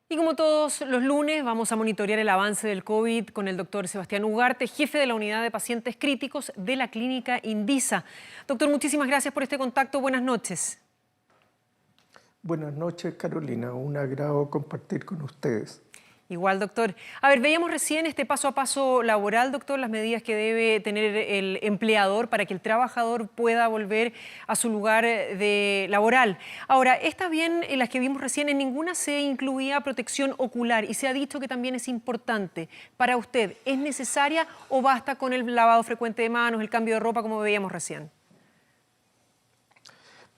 Y como todos los lunes, vamos a monitorear el avance del COVID con el doctor Sebastián Ugarte, jefe de la unidad de pacientes críticos de la clínica Indisa. Doctor, muchísimas gracias por este contacto. Buenas noches. Buenas noches, Carolina. Un agrado compartir con ustedes. Igual, doctor. A ver, veíamos recién este paso a paso laboral, doctor, las medidas que debe tener el empleador para que el trabajador pueda volver a su lugar de laboral. Ahora, está bien, en las que vimos recién, en ninguna se incluía protección ocular y se ha dicho que también es importante. Para usted, ¿es necesaria o basta con el lavado frecuente de manos, el cambio de ropa, como veíamos recién?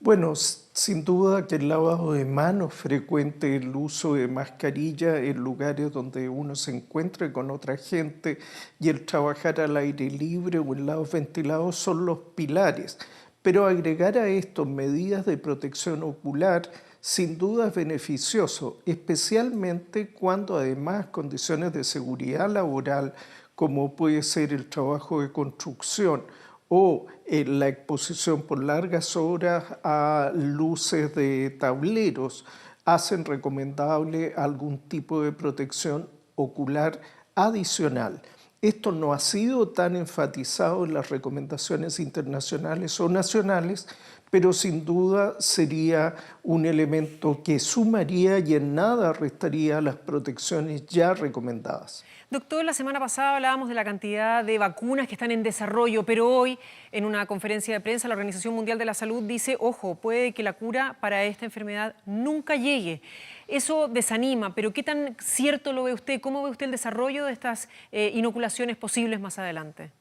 Bueno, sin duda que el lavado de manos frecuente, el uso de mascarilla en lugares donde uno se encuentre con otra gente y el trabajar al aire libre o en lados ventilados son los pilares. Pero agregar a esto medidas de protección ocular sin duda es beneficioso, especialmente cuando además condiciones de seguridad laboral, como puede ser el trabajo de construcción, o la exposición por largas horas a luces de tableros hacen recomendable algún tipo de protección ocular adicional. Esto no ha sido tan enfatizado en las recomendaciones internacionales o nacionales, pero sin duda sería un elemento que sumaría y en nada restaría las protecciones ya recomendadas. Doctor, la semana pasada hablábamos de la cantidad de vacunas que están en desarrollo, pero hoy, en una conferencia de prensa, la Organización Mundial de la Salud dice, ojo, puede que la cura para esta enfermedad nunca llegue. Eso desanima, pero ¿qué tan cierto lo ve usted? ¿Cómo ve usted el desarrollo de estas inoculaciones posibles más adelante?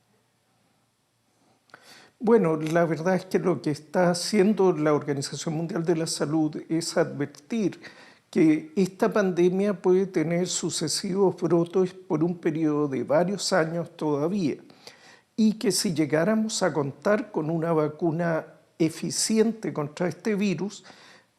Bueno, la verdad es que lo que está haciendo la Organización Mundial de la Salud es advertir que esta pandemia puede tener sucesivos brotes por un periodo de varios años todavía y que si llegáramos a contar con una vacuna eficiente contra este virus,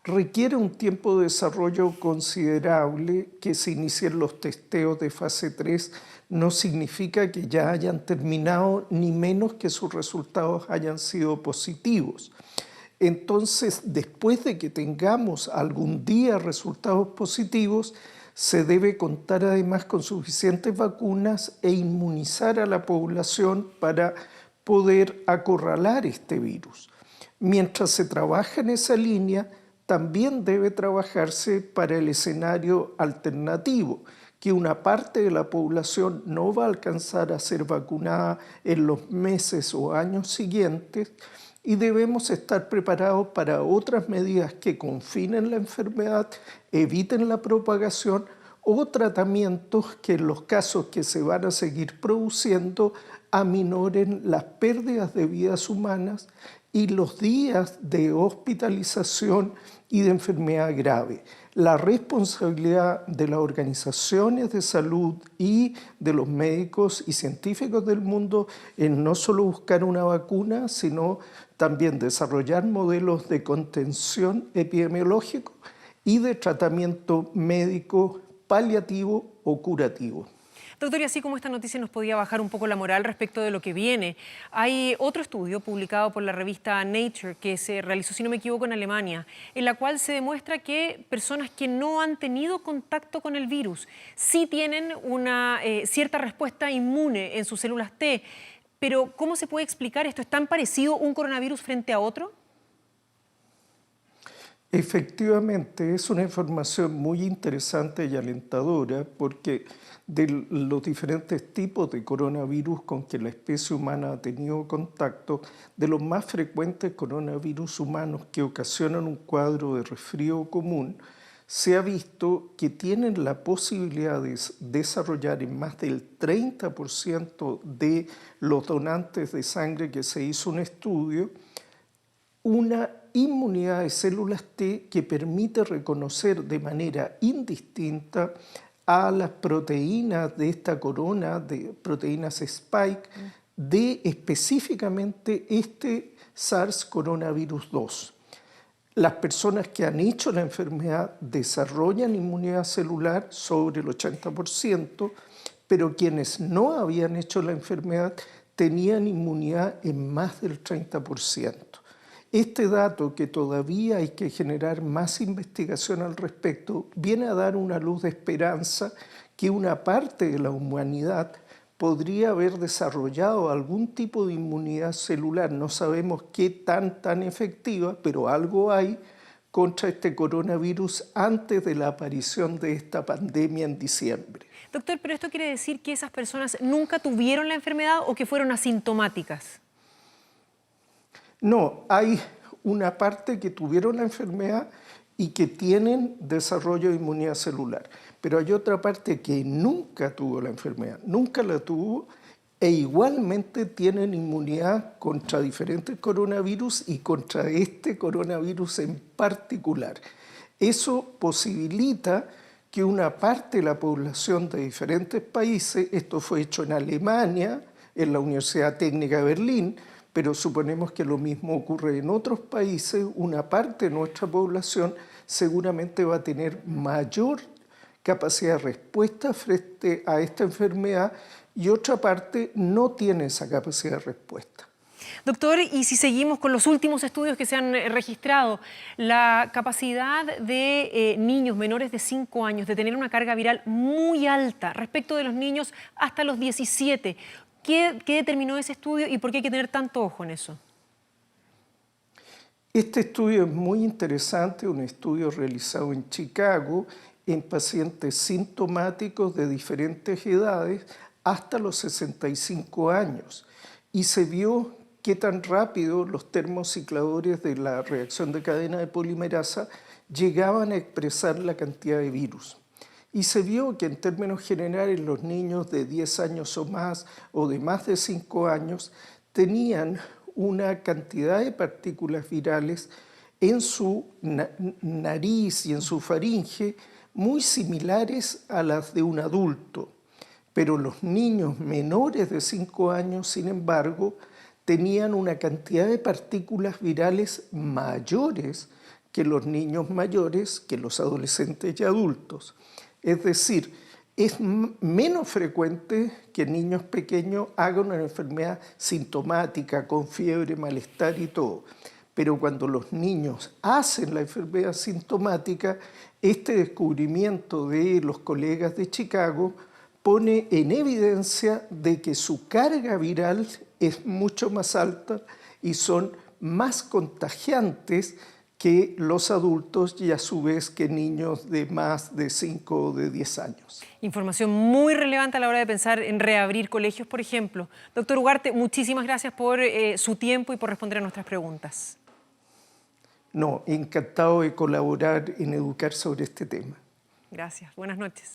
requiere un tiempo de desarrollo considerable. Que se inicien los testeos de fase 3 no significa que ya hayan terminado, ni menos que sus resultados hayan sido positivos. Entonces, después de que tengamos algún día resultados positivos, se debe contar además con suficientes vacunas e inmunizar a la población para poder acorralar este virus. Mientras se trabaja en esa línea, también debe trabajarse para el escenario alternativo, que una parte de la población no va a alcanzar a ser vacunada en los meses o años siguientes, y debemos estar preparados para otras medidas que confinen la enfermedad, eviten la propagación o tratamientos que en los casos que se van a seguir produciendo aminoren las pérdidas de vidas humanas y los días de hospitalización y de enfermedad grave. La responsabilidad de las organizaciones de salud y de los médicos y científicos del mundo es no solo buscar una vacuna, sino también desarrollar modelos de contención epidemiológico y de tratamiento médico paliativo o curativo. Doctor, y así como esta noticia nos podía bajar un poco la moral respecto de lo que viene, hay otro estudio publicado por la revista Nature que se realizó, si no me equivoco, en Alemania, en la cual se demuestra que personas que no han tenido contacto con el virus sí tienen una cierta respuesta inmune en sus células T. Pero, ¿cómo se puede explicar esto? ¿Es tan parecido un coronavirus frente a otro? Efectivamente, es una información muy interesante y alentadora porque de los diferentes tipos de coronavirus con que la especie humana ha tenido contacto, de los más frecuentes coronavirus humanos que ocasionan un cuadro de resfrío común, se ha visto que tienen la posibilidad de desarrollar en más del 30% de los donantes de sangre que se hizo un estudio, una inmunidad de células T que permite reconocer de manera indistinta a las proteínas de esta corona, de proteínas Spike, de específicamente este SARS coronavirus 2. Las personas que han hecho la enfermedad desarrollan inmunidad celular sobre el 80%, pero quienes no habían hecho la enfermedad tenían inmunidad en más del 30%. Este dato, que todavía hay que generar más investigación al respecto, viene a dar una luz de esperanza que una parte de la humanidad podría haber desarrollado algún tipo de inmunidad celular. No sabemos qué tan efectiva, pero algo hay contra este coronavirus antes de la aparición de esta pandemia en diciembre. Doctor, ¿pero esto quiere decir que esas personas nunca tuvieron la enfermedad o que fueron asintomáticas? No, hay una parte que tuvieron la enfermedad y que tienen desarrollo de inmunidad celular, pero hay otra parte que nunca tuvo la enfermedad, nunca la tuvo, e igualmente tienen inmunidad contra diferentes coronavirus y contra este coronavirus en particular. Eso posibilita que una parte de la población de diferentes países, esto fue hecho en Alemania, en la Universidad Técnica de Berlín, pero suponemos que lo mismo ocurre en otros países, una parte de nuestra población seguramente va a tener mayor capacidad de respuesta frente a esta enfermedad y otra parte no tiene esa capacidad de respuesta. Doctor, y si seguimos con los últimos estudios que se han registrado, la capacidad de niños menores de 5 años de tener una carga viral muy alta respecto de los niños hasta los 17, ¿qué determinó ese estudio y por qué hay que tener tanto ojo en eso? Este estudio es muy interesante, un estudio realizado en Chicago en pacientes sintomáticos de diferentes edades hasta los 65 años y se vio qué tan rápido los termocicladores de la reacción de cadena de polimerasa llegaban a expresar la cantidad de virus. Y se vio que en términos generales los niños de 10 años o más o de más de 5 años tenían una cantidad de partículas virales en su nariz y en su faringe muy similares a las de un adulto. Pero los niños menores de 5 años, sin embargo, tenían una cantidad de partículas virales mayores que los niños mayores, que los adolescentes y adultos. Es decir, es menos frecuente que niños pequeños hagan una enfermedad sintomática, con fiebre, malestar y todo. Pero cuando los niños hacen la enfermedad sintomática, este descubrimiento de los colegas de Chicago pone en evidencia de que su carga viral es mucho más alta y son más contagiantes que los adultos y a su vez que niños de más de 5 o de 10 años. Información muy relevante a la hora de pensar en reabrir colegios, por ejemplo. Doctor Ugarte, muchísimas gracias por su tiempo y por responder a nuestras preguntas. No, encantado de colaborar en educar sobre este tema. Gracias. Buenas noches.